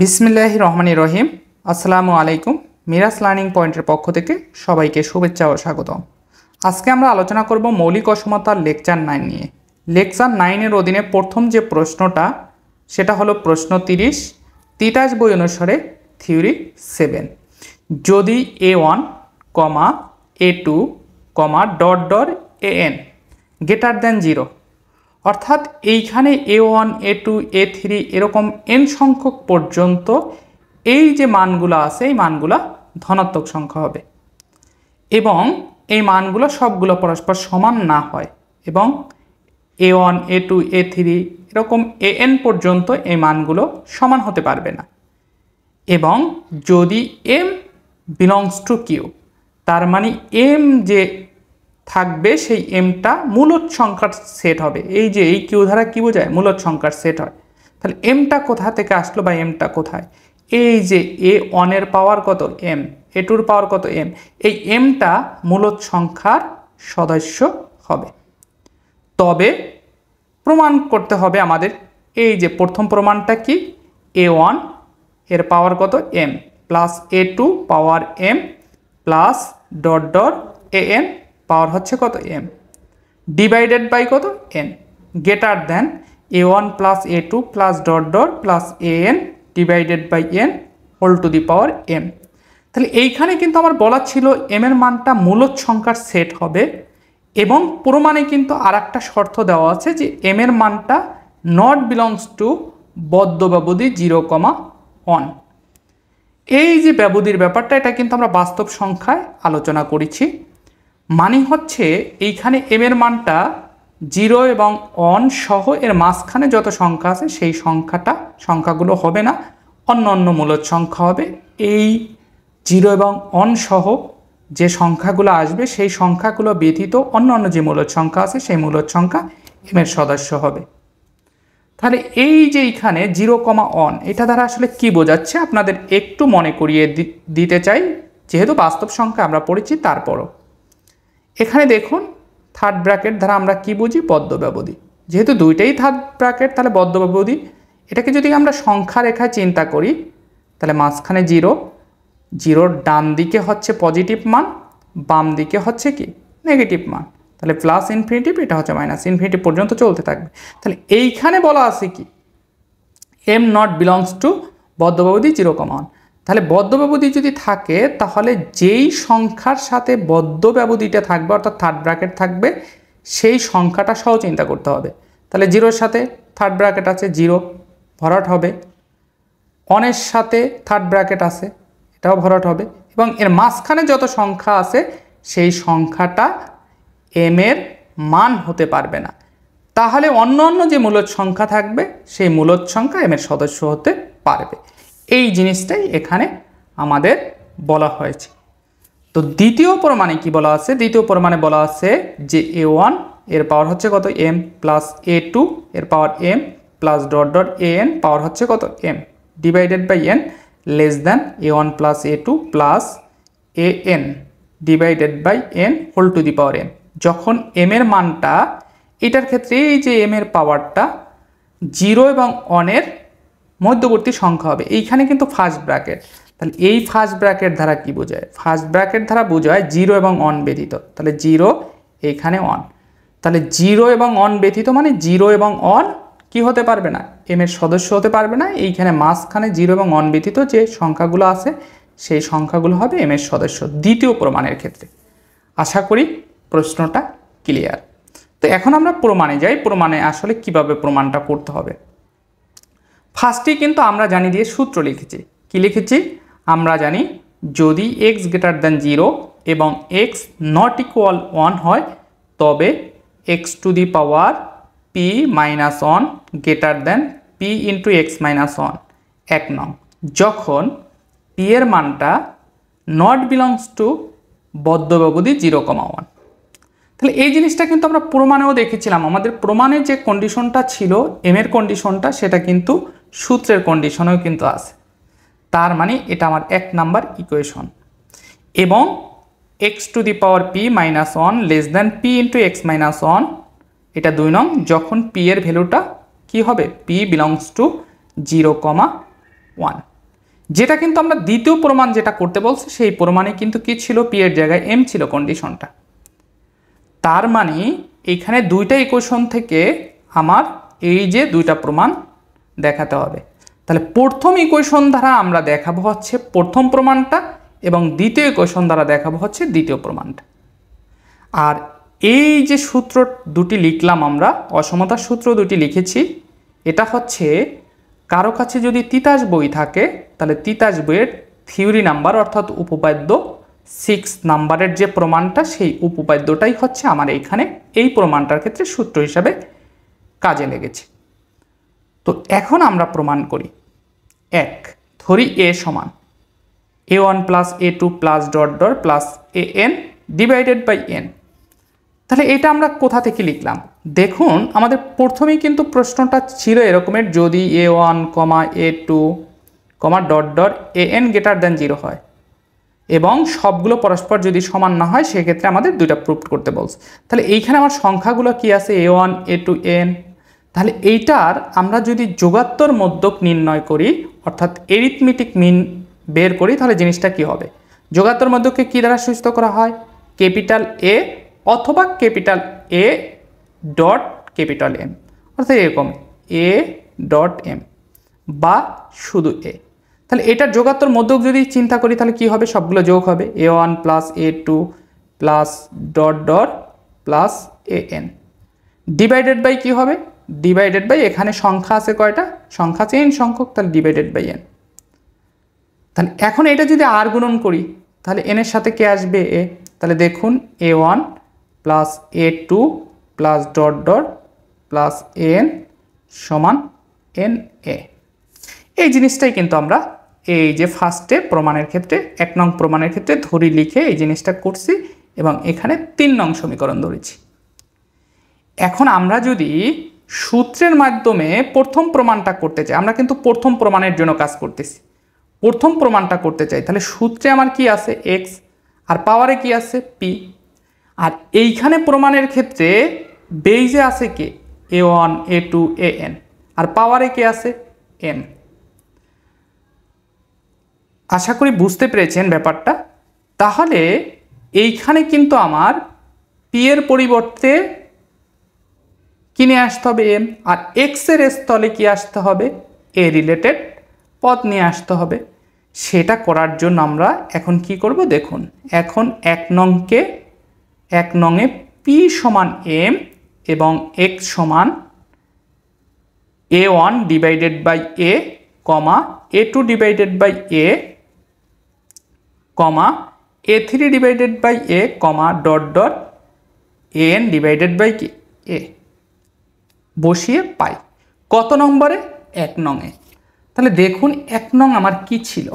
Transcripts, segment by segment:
বিসমিল্লাহির রহমানির রহিম। আসসালামু আলাইকুম। মিরাজ লার্নিং পয়েন্টের পক্ষ থেকে সবাইকে শুভেচ্ছা ও স্বাগতম। আজকে আমরা আলোচনা করব মৌলিক অসমতার লেকচার 9 নিয়ে। লেকচার 9-এর অধীনে প্রথম যে প্রশ্নটা সেটা হলো প্রশ্ন 30, তিতাস বই অনুসারে থিওরি 7। যদি A1, A2, AN greater than 0, অর্থাৎ এইখানে A1, A2, A3 এরকম n সংখ্যক পর্যন্ত এই যে মানগুলো আছে এই মানগুলো ধনাত্মক সংখ্যা হবে এবং এই মানগুলো সবগুলো পরস্পর সমান না হয় এবং A1, A2, A3 এরকম AN পর্যন্ত এই মানগুলো সমান হতে পারবে না এবং যদি M বিলংস টু Q, তার মানে M যে থাকবে সেই এমটা মূলদ সংখ্যার সেট হবে। এই যে এই কিউ দ্বারা কি বোঝায়? মূলদ সংখ্যার সেট হয়। তাহলে এমটা কোথা থেকে আসলো বা এমটা কোথায়? এই যে A1 এর পাওয়ার কত? M, A2 এর পাওয়ার কত? M। এই এমটা মূলদ সংখ্যার সদস্য হবে। তবে প্রমাণ করতে হবে আমাদের এই যে প্রথম প্রমাণটা কি? A1 এর পাওয়ার কত? M plus A2 power M plus AN power হচ্ছে কত? M ডিভাইডেড বাই কত? N greater than A1 plus A2 plus plus AN divided by N whole to the power M। তাহলে এইখানে কিন্তু আমার বলা ছিল M এর মানটা মূলদ সংখ্যার সেট হবে এবং প্রমাণে কিন্তু আর একটা শর্ত দেওয়া আছে যে M এর মানটা নট বিলংস টু বদ্ধ ব্যবধি 0,1। এই যে ব্যবধির ব্যাপারটা এটা কিন্তু আমরা বাস্তব সংখ্যায় আলোচনা করেছি। মানে হচ্ছে এইখানে M এর মানটা 0 এবং 1 সহ এর মাঝখানে যত সংখ্যা আছে সেই সংখ্যাগুলো হবে না, অন্য মূলদ সংখ্যা হবে। এই 0 এবং 1 সহ যে সংখ্যাগুলো আসবে সেই সংখ্যাগুলো ব্যতীত অন্য যে মূলদ সংখ্যা আছে সেই মূলদ সংখ্যা M এর সদস্য হবে। তাহলে এই যে এইখানে 0,1 এটা দ্বারা আসলে কি বোঝাচ্ছে আপনাদের একটু মনে করিয়ে দিতে চাই, যেহেতু বাস্তব সংখ্যা আমরা পড়েছি। তারপরও এখানে দেখুন থার্ড ব্র্যাকেট দ্বারা আমরা কি বুঝি? বদ্ধ ব্যবধি। যেহেতু দুইটাই থার্ড ব্র্যাকেট তাহলে বদ্ধ ব্যবধি। এটাকে যদি আমরা সংখ্যা রেখায় চিন্তা করি তাহলে মাঝখানে 0, ডান দিকে হচ্ছে পজিটিভ মান, বাম দিকে হচ্ছে কি? নেগেটিভ মান। তাহলে প্লাস ইনফিনিটিভ, এটা হচ্ছে মাইনাস ইনফিনিটিভ পর্যন্ত চলতে থাকবে। তাহলে এইখানে বলা আছে কি? M নট বিলংস টু বদ্ধ ব্যবধি 0,1। তাহলে বদ্ধ ব্যবধি যদি থাকে তাহলে যেই সংখ্যার সাথে বদ্ধ ব্যবধিটা থাকবে অর্থাৎ থার্ড ব্র্যাকেট থাকবে সেই সংখ্যাটা সহ চিন্তা করতে হবে। তাহলে 0-এর সাথে থার্ড ব্র্যাকেট আছে 0, ভরাট হবে। 1-এর সাথে থার্ড ব্র্যাকেট আছে, এটাও ভরাট হবে এবং এর মাঝখানে যত সংখ্যা আছে সেই সংখ্যাটা M এর মান হতে পারবে না। তাহলে অন্য যে মূলদ সংখ্যা থাকবে সেই মূলদ সংখ্যা M এর সদস্য হতে পারবে। এই জিনিসটাই এখানে আমাদের বলা হয়েছে। তো দ্বিতীয় প্রমাণে কি বলা আছে? দ্বিতীয় প্রমাণে বলা আছে যে A1 এর পাওয়ার হচ্ছে কত? M প্লাস A2 এর power M plus AN power হচ্ছে কত? M divided by N less than A1 plus A2 plus AN divided by N whole to the power M। যখন M এর মানটা, এটার ক্ষেত্রে এই যে M এর পাওয়ারটা 0 এবং 1 এর মধ্যবর্তী সংখ্যা হবে। এইখানে কিন্তু ফার্স্ট ব্র্যাকেট। তাহলে এই ফার্স্ট ব্র্যাকেট দ্বারা কি বোঝায়? ফার্স্ট ব্র্যাকেট দ্বারা বোঝায় 0 এবং 1 ব্যতীত। তাহলে 0 এইখানে 1, তাহলে 0 এবং 1 ব্যতীত মানে 0 এবং 1 কি হতে পারবে না? M এর সদস্য হতে পারবে না। এইখানে মাঝখানে 0 এবং 1 ব্যতীত যে সংখ্যাগুলো আছে সেই সংখ্যাগুলো হবে M এর সদস্য দ্বিতীয় প্রমাণের ক্ষেত্রে। আশা করি প্রশ্নটা ক্লিয়ার। তো এখন আমরা প্রমাণে যাই। প্রমাণে আসলে কিভাবে প্রমাণটা করতে হবে? ফার্স্টেই কিন্তু আমরা জানি দিয়ে সূত্র লিখেছি। কি লিখেছি? আমরা জানি যদি x গ্রেটার দ্যান 0 এবং x নট ইকুয়াল 1 হয় তবে x two the power p minus 1 greater than p into x minus 1। 1 নং, যখন p এর মানটা নট বিলংস টু বদ্ধ ব্যবধি 0,1। তাহলে এই জিনিসটা কিন্তু আমরা প্রমাণেও দেখেছিলাম। আমাদের প্রমাণের যে কন্ডিশনটা ছিল M এর কন্ডিশনটা, সেটা কিন্তু সূত্রের কন্ডিশনেও কিন্তু আছে। তার মানে এটা আমার 1 নাম্বার ইকুয়েশন। এবং x two the power p minus 1 less than p into x minus 1, এটা 2 নং, যখন p এর ভ্যালুটা কি হবে? p বিলংস টু 0,1 1, যেটা কিন্তু আমরা দ্বিতীয় প্রমাণ যেটা করতে বলছি সেই প্রমাণে কিন্তু কি ছিল, পি এর জায়গায় এম ছিল কন্ডিশনটা। তার মানে এখানে দুইটা ইকুয়েশন থেকে আমার এই যে দুইটা প্রমাণ দেখাতে হবে। তাহলে প্রথম ইকুয়েশন দ্বারা আমরা দেখাবো হচ্ছে প্রথম প্রমাণটা এবং দ্বিতীয় ইকুয়েশন দ্বারা দেখাবো হচ্ছে দ্বিতীয় প্রমাণটা। আর এই যে সূত্র দুটি লিখলাম আমরা, অসমতার সূত্র দুটি লিখেছি, এটা হচ্ছে কারো কাছে যদি তিতাস বই থাকে তাহলে তিতাস বইয়ের থিওরি নাম্বার অর্থাৎ উপপাদ্য 6 নাম্বারের যে প্রমাণটা সেই উপপাদ্যটাই হচ্ছে আমার এইখানে এই প্রমাণটার ক্ষেত্রে সূত্র হিসাবে কাজে লেগেছে। তো এখন আমরা প্রমাণ করি। এক, ধরি এ সমান a1 plus a2 plus dot dot plus an divided by n। তাহলে এটা আমরা কোথা থেকে লিখলাম? দেখুন আমাদের প্রথমেই কিন্তু প্রশ্নটা ছিল এরকমের, যদি a1, a2, dot dot an greater than 0 হয় এবং সবগুলো পরস্পর যদি সমান না হয় সেক্ষেত্রে আমাদের দুইটা প্রুফ করতে বলছে। তাহলে এইখানে আমার সংখ্যাগুলো কি আছে, a1, a2, n। তাহলে এইটার আমরা যদি যোগাত্তর মধ্যক নির্ণয় করি অর্থাৎ এরিথমেটিক মিন বের করি তাহলে জিনিসটা কি হবে? যোগাত্তর মধ্যককে কি দ্বারা সূচিত করা হয়? ক্যাপিটাল এ অথবা capital A dot capital M, অর্থাৎ এরকম এ ডট এম বা শুধু এ। তাহলে এটার যোগাত্তর মধ্যক যদি চিন্তা করি তাহলে কি হবে? সবগুলো যোগ হবে, a1 plus a2 plus dot dot plus an divided by কি হবে? ডিভাইডেড বাই এখানে সংখ্যা আছে কয়টা? সংখ্যা আছে n সংখ্যক, তাহলে ডিভাইডেড বাই n। তাহলে এখন এটা যদি আর গুণন করি তাহলে n এর সাথে কে আসবে? a। তাহলে দেখুন a1 plus a2 plus dot dot plus an সমান na। এই জিনিসটাই কিন্তু আমরা এই যে ফার্স্টে প্রমাণের ক্ষেত্রে 1 নং প্রমাণের ক্ষেত্রে ধরি লিখে এই জিনিসটা করছি এবং এখানে 3 নং সমীকরণ ধরেছি। এখন আমরা যদি সূত্রের মাধ্যমে প্রথম প্রমাণটা করতে চাই, আমরা কিন্তু প্রথম প্রমাণের জন্য কাজ করতেছি, প্রথম প্রমাণটা করতে চাই, তাহলে সূত্রে আমার কি আছে? x আর পাওয়ারে কি আছে? p। আর এইখানে প্রমাণের ক্ষেত্রে বেইজে আছে কে? a1, a2, an আর পাওয়ারে কে আছে? m। আশা করি বুঝতে পেরেছেন ব্যাপারটা। তাহলে এইখানে কিন্তু আমার p এর পরিবর্তে কি নিয়ে আসতে হবে? m। আর x এর স্থলে কি আসতে হবে? a রিলেটেড পদ নিয়ে আসতে হবে। সেটা করার জন্য আমরা এখন কি করব? দেখুন এখন 1 নংয়ে p সমান m এবং x সমান a1 divided by a, a2 divided by a, a3 divided by a, dot dot an divided by কি? a বসিয়ে পাই। কত নম্বরে? 1 নংয়ে। তাহলে দেখুন 1 নং আমার কি ছিল?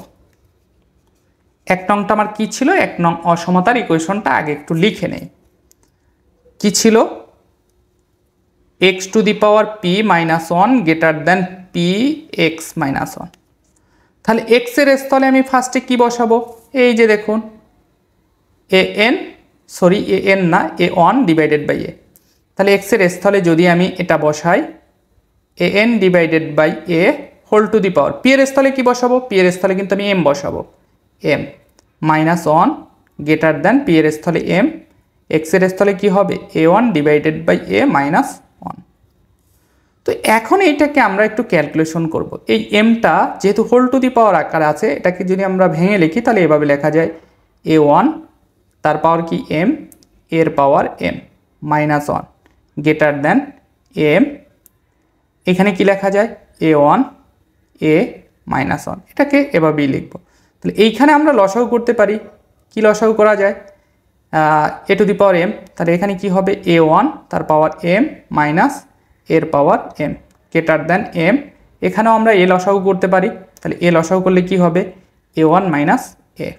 1 নংটা আমার কি ছিল? 1 নং অসমতার ইকুয়েশনটা আগে একটু লিখে নেই। কি ছিল? x two the power p minus 1 greater than p x minus 1। তাহলে x এর স্থলে আমি ফার্স্টে কি বসাবো? এই যে দেখুন an না a1 ডিভাইডেড বাই a। তাহলে x এর স্থলে যদি আমি এটা বসাই an divided by a whole to the power, p এর স্থলে কি বসাবো? p এর স্থলে কিন্তু আমি m বসাবো, m minus 1 greater than p এর স্থলে m, x এর স্থলে কি হবে? a1 divided by a minus 1। তো এখন এইটাকে আমরা একটু ক্যালকুলেশন করব। এই mটা যেহেতু হোল টু দি পাওয়ার আকারে আছে, এটাকে যদি আমরা ভেঙে লিখি তাহলে এভাবে লেখা যায় a1 তার পাওয়ার কি? m এর power m minus 1 greater than m, এখানে কি লেখা যায়? a1 a minus 1। এটাকে এভাবেই লিখব। তাহলে এইখানে আমরা লসাগু করতে পারি। কি লসাগু করা যায়? a to the power m, তাহলে এখানে কি হবে? a1 তার পাওয়ার m মাইনাস এর power m greater than m। এখানেও আমরা a লসাগু করতে পারি। তাহলে a লসাগু করলে কি হবে? a1 minus a।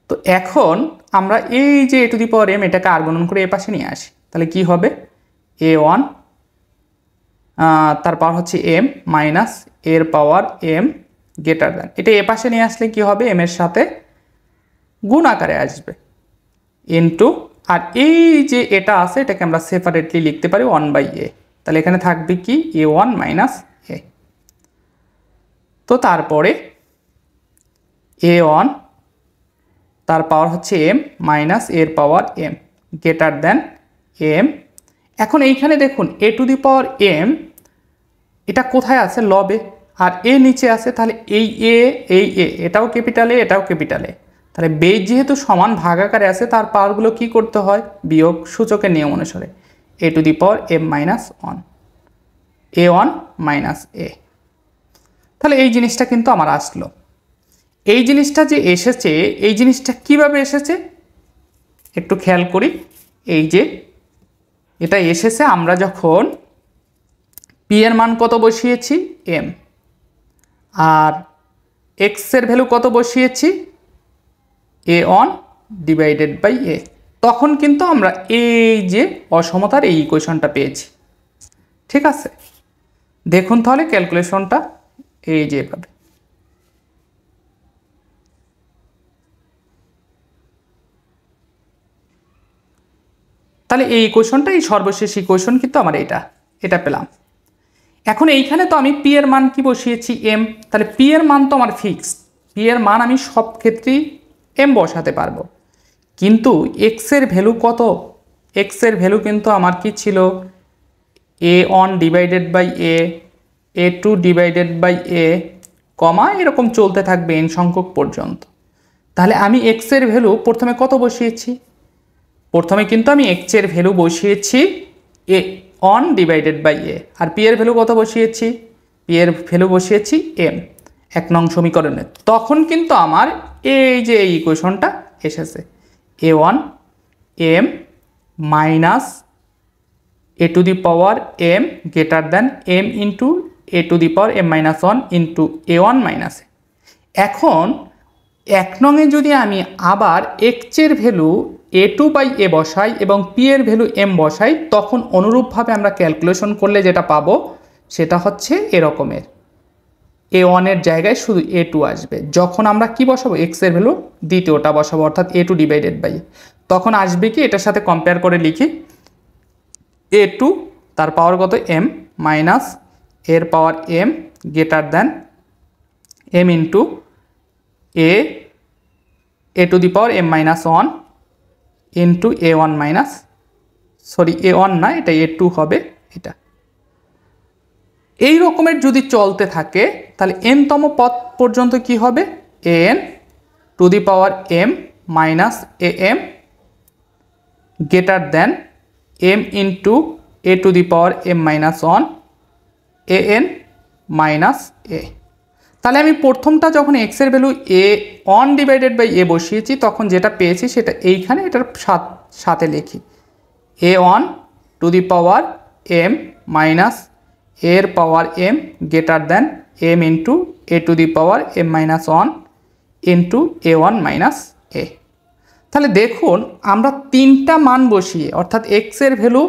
তো এখন আমরা এই যে a to the power m এটাকে আর গুণন করে এ পাশে নিয়ে আসি, তাহলে কি হবে? a1 তার পাওয়ার হচ্ছে m মাইনাস এর পাওয়ার m গ্রেটার দ্যান, এটা এ পাশে নিয়ে আসলে কি হবে? m এর সাথে গুণ আকারে আসবে ইনটু, আর এই যে এটা আছে এটাকে আমরা সেপারেটলি লিখতে পারি 1 বাই a। তাহলে এখানে থাকবে কি? a1 minus a। তো তারপরে a1 তার পাওয়ার হচ্ছে m মাইনাস এর power m greater than m। এখন এইখানে দেখুন a to the power m এটা কোথায় আছে লবে, আর a নিচে আছে, তাহলে এই a এটাও ক্যাপিটাল এ এটাও ক্যাপিটাল এ, তাহলে বেজ যেহেতু সমান ভাগাকারে আছে তার পাওয়ারগুলো কি করতে হয় বিয়োগ সূচকের নিয়ম অনুসারে a to the power m minus 1 a1 minus a। তাহলে এই জিনিসটা কিন্তু আমার আসলো। এই জিনিসটা যে এসেছে এই জিনিসটা কিভাবে এসেছে একটু খেয়াল করি। এই যে এটা এসেছে আমরা যখন p এর মান কত বসিয়েছি m, আর x এর ভ্যালু কত বসিয়েছি a1 ডিভাইডেড বাই a, তখন কিন্তু আমরা এই যে অসমতার এই ইকুয়েশনটা পেয়েছি। ঠিক আছে, দেখুন তাহলে ক্যালকুলেশনটা এই যে এভাবে। তাহলে এই ইকুয়েশনটা এই সর্বশেষ ইকুয়েশন কিন্তু আমার এটা পেলাম। এখন এইখানে তো আমি p এর মান কি বসিয়েছি m, তাহলে p এর মান তো আমার ফিক্সড, p এর মান আমি সব ক্ষেত্রেই m বসাতে পারবো, কিন্তু x এর ভ্যালু কত, x এর ভ্যালু কিন্তু আমার কি ছিল a1 divided by a, a2 divided by a, comma এরকম চলতে থাকবে n সংখ্যক পর্যন্ত। তাহলে আমি x এর ভ্যালু প্রথমে কত বসিয়েছি, প্রথমে কিন্তু আমি x এর ভ্যালু বসিয়েছি a1 ডিভাইডেড বাই a, আর p এর ভ্যালু কত বসিয়েছি, p এর ভ্যালু বসিয়েছি m 1 নং সমীকরণে। তখন কিন্তু আমার এই যে এই ইকুয়েশনটা এসেছে a1 m minus a to the power m greater than m into a to the power m minus 1 into a1 minus a। এখন 1 নংয়ে যদি আমি আবার x এর ভ্যালু a2 বাই a বসাই এবং p এর ভ্যালু m বসাই, তখন অনুরূপভাবে আমরা ক্যালকুলেশন করলে যেটা পাবো সেটা হচ্ছে এরকমের a1 এর জায়গায় শুধু a2 আসবে। যখন আমরা কি বসাবো x এর ভ্যালু দ্বিতীয়টা বসাবো অর্থাৎ a2 ডিভাইডেড বাই, তখন আসবে কি এটার সাথে কম্পেয়ার করে লিখি a2 তার পাওয়ার কত m মাইনাস এর power m greater than m into a to the power m minus 1 into a1 minus a1 না এটা a2 হবে। এটা এই রকমের যদি চলতে থাকে তাহলে n তম পদ পর্যন্ত কি হবে an to the power m minus am greater than m into a to the power m minus 1 an minus a। তাহলে আমি প্রথমটা যখন x এর value a1 divided by a বসিয়েছি তখন যেটা পেয়েছি সেটা এইখানে এটার সাথে লিখি a1 to the power m minus এর power m greater than m into a to the power m minus 1 into a1 minus a। তাহলে দেখুন আমরা তিনটা মান বসিয়ে অর্থাৎ x এর ভ্যালু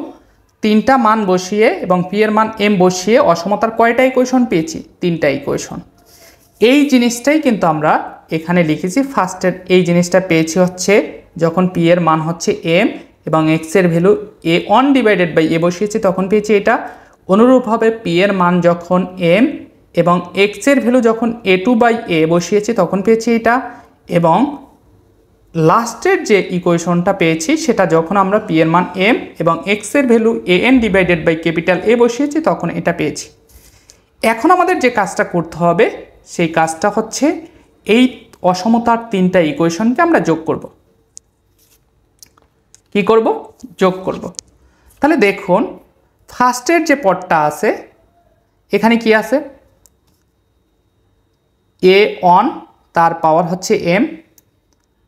তিনটা মান বসিয়ে এবং p এর মান m বসিয়ে অসমতার কয়টা ইকুয়েশন পেয়েছি, তিনটা ইকুয়েশন। এই জিনিসটাই কিন্তু আমরা এখানে লিখেছি। ফার্স্টের এই জিনিসটা পেয়েছি হচ্ছে যখন p এর মান হচ্ছে m এবং x এর value a1 divided by a বসিয়েছি তখন পেয়েছি এটা। অনুরূপভাবে p এর মান যখন m এবং x এর ভ্যালু যখন a2 বাই a বসিয়েছি তখন পেয়েছি এটা, এবং লাস্টের যে ইকুয়েশনটা পেয়েছি সেটা যখন আমরা p এর মান m এবং x এর value an divided by capital A বসিয়েছি তখন এটা পেয়েছি। এখন আমাদের যে কাজটা করতে হবে সেই কাজটা হচ্ছে এই অসমতার তিনটা ইকুয়েশনকে আমরা যোগ করব। কি করব? যোগ করব। তাহলে দেখুন ফার্স্টের যে পদটা আছে এখানে কি আছে a1 তার পাওয়ার হচ্ছে m,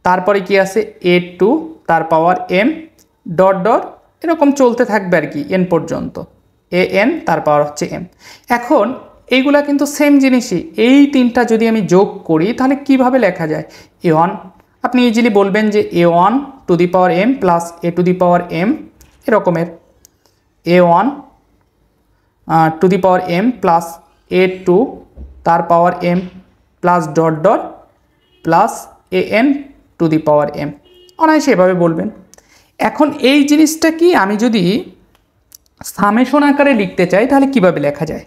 তারপরে কি আছে a2 তার পাওয়ার m ডট ডট এরকম চলতে থাকবে আর কি n পর্যন্ত, an তার পাওয়ার হচ্ছে m। এখন এইগুলা কিন্তু সেম জিনিসই, এই তিনটা যদি আমি যোগ করি তাহলে কিভাবে লেখা যায় a1, আপনি ইজিলি বলবেন যে a1 to the power m plus a to the power m এরকমের a1 to the power m plus a2 তার পাওয়ার m plus dot dot plus an to the power m, অনায়াসে এভাবে বলবেন। এখন এই জিনিসটা কি আমি যদি সামেশন আকারে লিখতে চাই তাহলে কিভাবে লেখা যায়,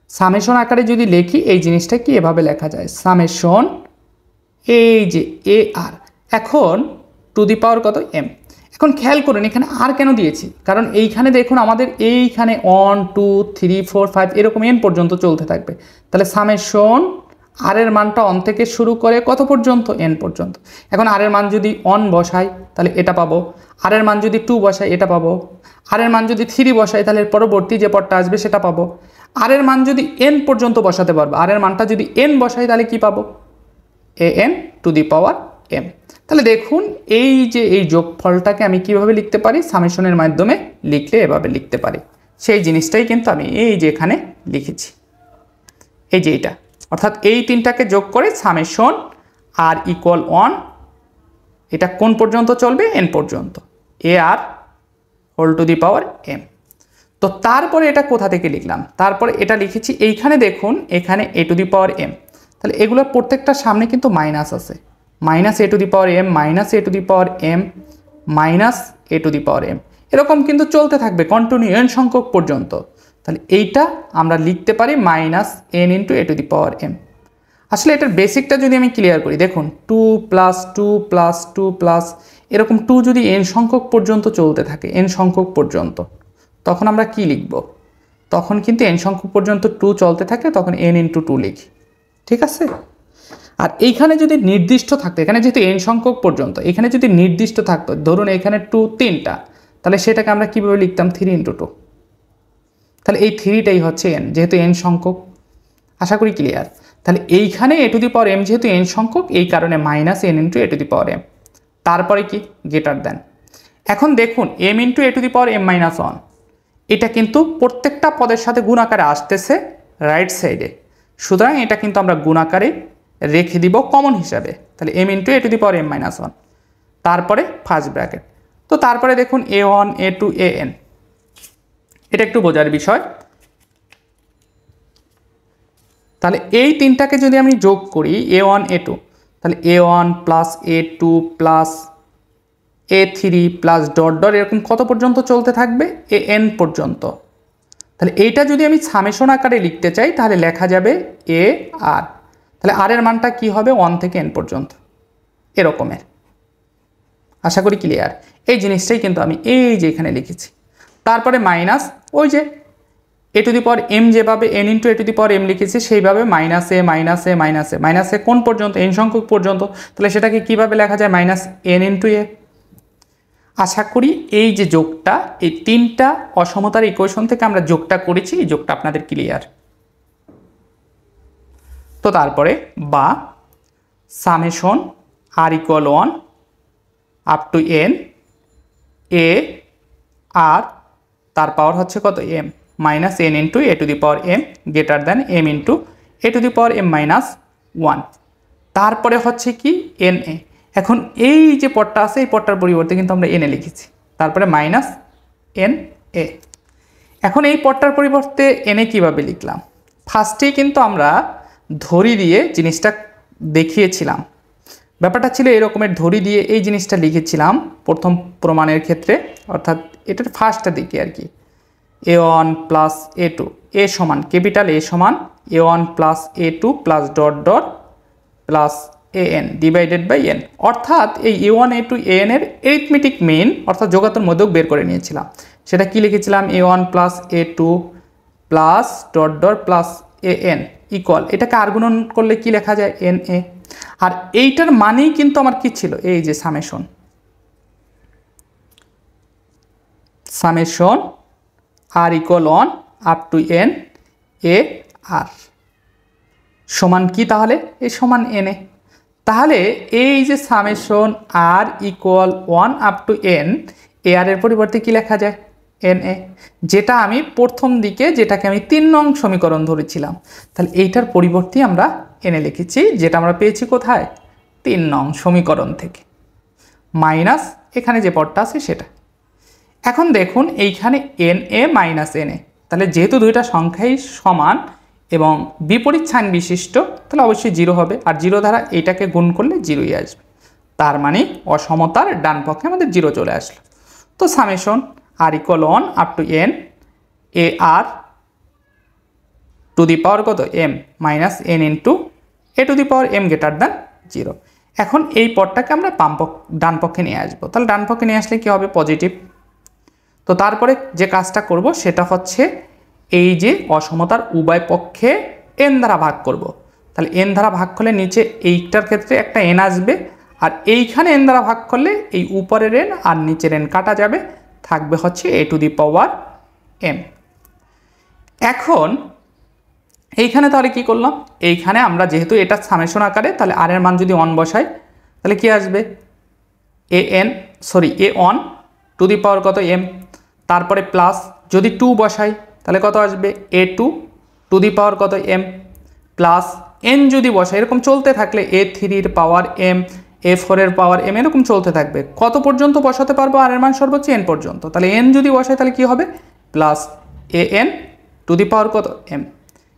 সামেশন আকারে যদি লিখি এই জিনিসটা কি এভাবে লেখা যায়, সামেশন এই যে এ আর, এখন টু দি পাওয়ার কত এম। এখন খেয়াল করুন এখানে আর কেন দিয়েছি, কারণ এইখানে দেখুন আমাদের এইখানে 1 2 3 4 5 এরকম এন পর্যন্ত চলতে থাকবে। তাহলে সামেশন আর এর মানটা অন থেকে শুরু করে কত পর্যন্ত, এন পর্যন্ত। এখন আর এর মান যদি 1 বসাই তাহলে এটা পাবো, আর এর মান যদি 2 বসাই এটা পাবো, আর এর মান যদি 3 বসাই তাহলে পরবর্তী যে পদটা আসবে সেটা পাবো। আর এর মান যদি এন পর্যন্ত বসাতে পারবো, আর এর মানটা যদি এন বসাই তাহলে কি পাবো, a n to the power m. তাহলে দেখুন এই যে এই যোগফলটাকে আমি কিভাবে লিখতে পারি, সামেশনের মাধ্যমে লিখলে এভাবে লিখতে পারি। সেই জিনিসটাই কিন্তু আমি এই যে এখানে লিখেছি, এই যে এইটা, অর্থাৎ এই তিনটাকে যোগ করে সামেশন আর ইকুয়াল 1, এটা কোন পর্যন্ত চলবে, এন পর্যন্ত, a r whole to the power m. তো তারপরে এটা কোথা থেকে লিখলাম, তারপরে এটা লিখেছি এইখানে দেখুন এখানে এ টু দি পাওয়ার এম। তাহলে এগুলো প্রত্যেকটার সামনে কিন্তু মাইনাস আছে, minus a to the power m, minus a to the power m, minus a to the power m, এরকম কিন্তু চলতে থাকবে কন্টিনিউ এন সংখ্যক পর্যন্ত। তাহলে এইটা আমরা লিখতে পারি minus n into a to the power m. আসলে এটার বেসিকটা যদি আমি ক্লিয়ার করি, দেখুন 2 + 2 + 2 প্লাস এরকম 2 যদি এন সংখ্যক পর্যন্ত চলতে থাকে, এন সংখ্যক পর্যন্ত, তখন আমরা কি লিখব, তখন কিন্তু এন সংখ্যক পর্যন্ত 2 চলতে থাকে, তখন এন ইন্টু 2 লিখি, ঠিক আছে। আর এইখানে যদি নির্দিষ্ট থাকতো, এখানে যেহেতু এন সংখ্যক পর্যন্ত, এখানে যদি নির্দিষ্ট থাকতো, ধরুন এখানে 2 3টা, তাহলে সেটাকে আমরা কীভাবে লিখতাম, 3 × 2। তাহলে এই 3টাই হচ্ছে এন, যেহেতু এন সংখ্যক। আশা করি ক্লিয়ার। তাহলে এইখানে a to the power m যেহেতু এন সংখ্যক, এই কারণে minus n into a to the power m, তারপরে কি গ্রেটার দেন। এখন দেখুন m into a to the power m minus 1, এটা কিন্তু প্রত্যেকটা পদের সাথে গুণ আকারে আসতেছে রাইট সাইডে, সুতরাং এটা কিন্তু আমরা গুণ আকারে রেখে দিব কমন হিসাবে। তাহলে m into a to the power m minus 1, তারপরে ফার্স্ট ব্র্যাকেট। তো তারপরে দেখুন a1 a2 an, এটা একটু বোঝার বিষয়। তাহলে এই তিনটাকে যদি আমি যোগ করি a1 a2, তাহলে a1 plus a2 plus a3 plus dot dot এরকম কত পর্যন্ত চলতে থাকবে, an পর্যন্ত। তাহলে এইটা যদি আমি সামেশন আকারে লিখতে চাই তাহলে লেখা যাবে এ আর, তাহলে আর এর মানটা কি হবে, 1 থেকে n পর্যন্ত এরকমের। আশা করি ক্লিয়ার। এই জিনিসটাই কিন্তু আমি এই যে এখানে লিখেছি। তারপরে মাইনাস ওই যে a to the power m যেভাবে n into a to the power m লিখেছি সেইভাবে minus a minus a minus a, minus a কোন পর্যন্ত, এন সংখ্যক পর্যন্ত। তাহলে সেটাকে কিভাবে লেখা যায়, মাইনাস এন ইন্টু এ। আশা করি এই যে যোগটা, এই তিনটা অসমতার ইকুয়েশন থেকে আমরা যোগটা করেছি, এই যোগটা আপনাদের ক্লিয়ার। তো তারপরে বা summation r equal 1 up to n a r, তার পাওয়ার হচ্ছে কত, m, minus n into a to the power m greater than m into a to the power m minus 1। তারপরে হচ্ছে কি এন এ। এখন এই যে পদটা আছে এই পদটার পরিবর্তে কিন্তু আমরা এন এ লিখেছি, তারপরে মাইনাস এন এ। এখন এই পদটার পরিবর্তে এন এ কীভাবে লিখলাম, ফার্স্টেই কিন্তু আমরা ধরি দিয়ে জিনিসটা দেখিয়েছিলাম। ব্যাপারটা ছিল এরকমের, ধরি দিয়ে এই জিনিসটা লিখেছিলাম প্রথম প্রমাণের ক্ষেত্রে, অর্থাৎ এটার ফার্স্টটা দিকে আর কি, a1 প্লাস a2, এ সমান ক্যাপিটাল এ সমান a1 plus a2 plus dot dot plus an divided by n, অর্থাৎ এই a1 a2 an এর এরিথমেটিক মিন অর্থাৎ যোগাত্মক মধ্যক বের করে নিয়েছিলাম। সেটা কি লিখেছিলাম, a1 plus a2 plus dot dot plus an equal, এটাকে আর গুণন করলে কি লেখা যায়, na। আর এইটার মানেই কিন্তু আমার কি ছিল, এই যে summation, summation r equal 1 up to n a r সমান কি, তাহলে এই সমান এন এ। তাহলে এই যে summation r equal 1 up to n a r এর পরিবর্তে কি লেখা যায়, এন এ, যেটা আমি প্রথম দিকে যেটাকে আমি 3 নং সমীকরণ ধরেছিলাম। তাহলে এইটার পরিবর্তে আমরা এনে লিখেছি, যেটা আমরা পেয়েছি কোথায়, 3 নং সমীকরণ থেকে, মাইনাস এখানে যে পদটা আছে সেটা। এখন দেখুন এইখানে N A minus N A, তাহলে যেহেতু দুইটা সংখ্যাই সমান এবং বিপরীত সাইন বিশিষ্ট, তাহলে অবশ্যই 0 হবে, আর 0 দ্বারা এইটাকে গুণ করলে 0ই আসবে, তার মানে অসমতার ডান পক্ষে আমাদের 0 চলে আসলো। তো summation r equal 1 up to n a r to the power কত m minus n into a to the power m greater than 0। এখন এই পদটাকে আমরা ডান পক্ষে নিয়ে আসবো, তাহলে ডান পক্ষে নিয়ে আসলে কি হবে পজিটিভ। তো তারপরে যে কাজটা করব সেটা হচ্ছে এই যে অসমতার উভয় পক্ষে n দ্বারা ভাগ করব। তাহলে n দ্বারা ভাগ করলে নিচে এইটার ক্ষেত্রে একটা n আসবে, আর এইখানে n দ্বারা ভাগ করলে এই উপরের n আর নিচের n কাটা যাবে, থাকবে হচ্ছে a to the power m। এখন এইখানে তাহলে কি করলাম, এইখানে আমরা যেহেতু এটা সামেশন আকারে, তাহলে r এর মান যদি 1 বসাই তাহলে কি আসবে a1 টু দি পাওয়ার কত m, তারপরে প্লাস যদি 2 বসাই তাহলে কত আসবে a2 টু দি পাওয়ার কত m, প্লাস n যদি বসাই, এরকম চলতে থাকলে a3 এর পাওয়ার m, a4 এর পাওয়ার m, এরকম চলতে থাকবে। কত পর্যন্ত বসাতে পারবো r এর মান সর্বোচ্চ n পর্যন্ত, তাহলে n যদি বসাই তাহলে কি হবে plus an to the power কত m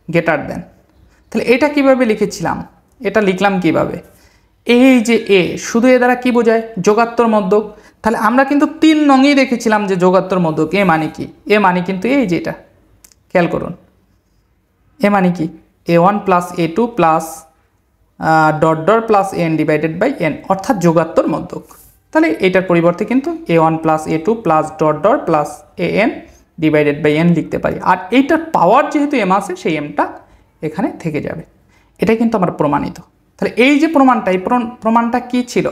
গ্রেটার দেন। তাহলে এটা কিভাবে লিখেছিলাম, এটা লিখলাম কিভাবে, এই যে a শুধু এ দ্বারা কি বোঝায় যোগাত্তর মধ্যক। তাহলে আমরা কিন্তু 3 নংই দেখেছিলাম যে যোগাত্তর মধ্যক এ মানে কি, এ মানে কিন্তু এই যে এটা খেয়াল করুন, এ মানে কি a1 plus a2 plus dot dot plus n divided by n, অর্থাৎ যোগাত্তর মধ্যক। তাহলে এটার পরিবর্তে কিন্তু a1 plus a2 plus dot dot plus an divided by n লিখতে পারি, আর এইটার পাওয়ার যেহেতু m আছে সেই mটা এখানে থেকে যাবে। এটাই কিন্তু আমার প্রমাণিত। তাহলে এই যে প্রমাণটা, এই প্রমাণটা কি ছিল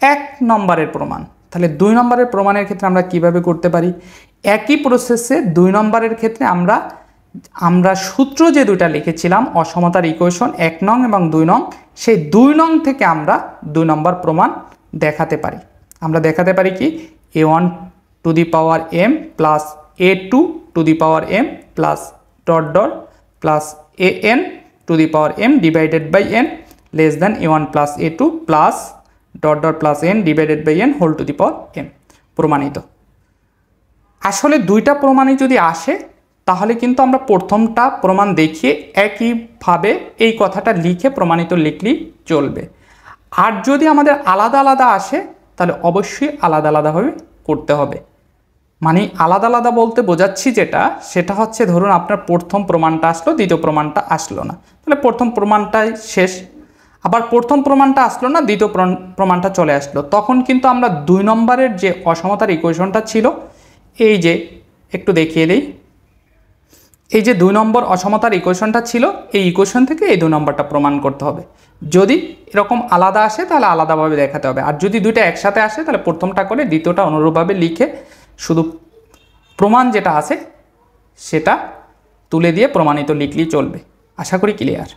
1 নম্বরের প্রমাণ। তাহলে 2 নম্বরের প্রমাণের ক্ষেত্রে আমরা কিভাবে করতে পারি, একই প্রসেসে 2 নম্বরের ক্ষেত্রে আমরা সূত্র যে দুটা লিখেছিলাম অসমতার ইকুয়েশন 1 নং এবং 2 নং, সেই 2 নং থেকে আমরা 2 নম্বর প্রমাণ দেখাতে পারি। আমরা দেখাতে পারি কি a1 to the power m plus a2 to the power m plus dot dot plus an to the power m divided by n less than a1 plus a2 plus dot dot plus n divided by n whole to the power m প্রমাণিত। আসলে দুইটা প্রমাণই যদি আসে তাহলে কিন্তু আমরা প্রথমটা প্রমাণ দেখিয়ে একইভাবে এই কথাটা লিখে প্রমাণিত লিখলেই চলবে। আর যদি আমাদের আলাদা আলাদা আসে তাহলে অবশ্যই আলাদা আলাদাভাবে করতে হবে। মানে আলাদা আলাদা বলতে বোঝাচ্ছি সেটা হচ্ছে ধরুন আপনার প্রথম প্রমাণটা আসলো, দ্বিতীয় প্রমাণটা আসলো না, তাহলে প্রথম প্রমাণটাই শেষ। আবার প্রথম প্রমাণটা আসলো না, দ্বিতীয় প্রমাণটা চলে আসলো, তখন কিন্তু আমরা 2 নম্বরের যে অসমতার ইকুয়েশনটা ছিল, এই যে একটু দেখিয়ে দিই, এই যে 2 নম্বর অসমতার ইকুয়েশনটা ছিল, এই ইকুয়েশন থেকে এই 2 নম্বরটা প্রমাণ করতে হবে। যদি এরকম আলাদা আসে তাহলে আলাদাভাবে দেখাতে হবে, আর যদি দুইটা একসাথে আসে তাহলে প্রথমটা করে দ্বিতীয়টা অনুরূপভাবে লিখে শুধু প্রমাণ যেটা আছে সেটা তুলে দিয়ে প্রমাণিত লিখলেই চলবে। আশা করি ক্লিয়ার।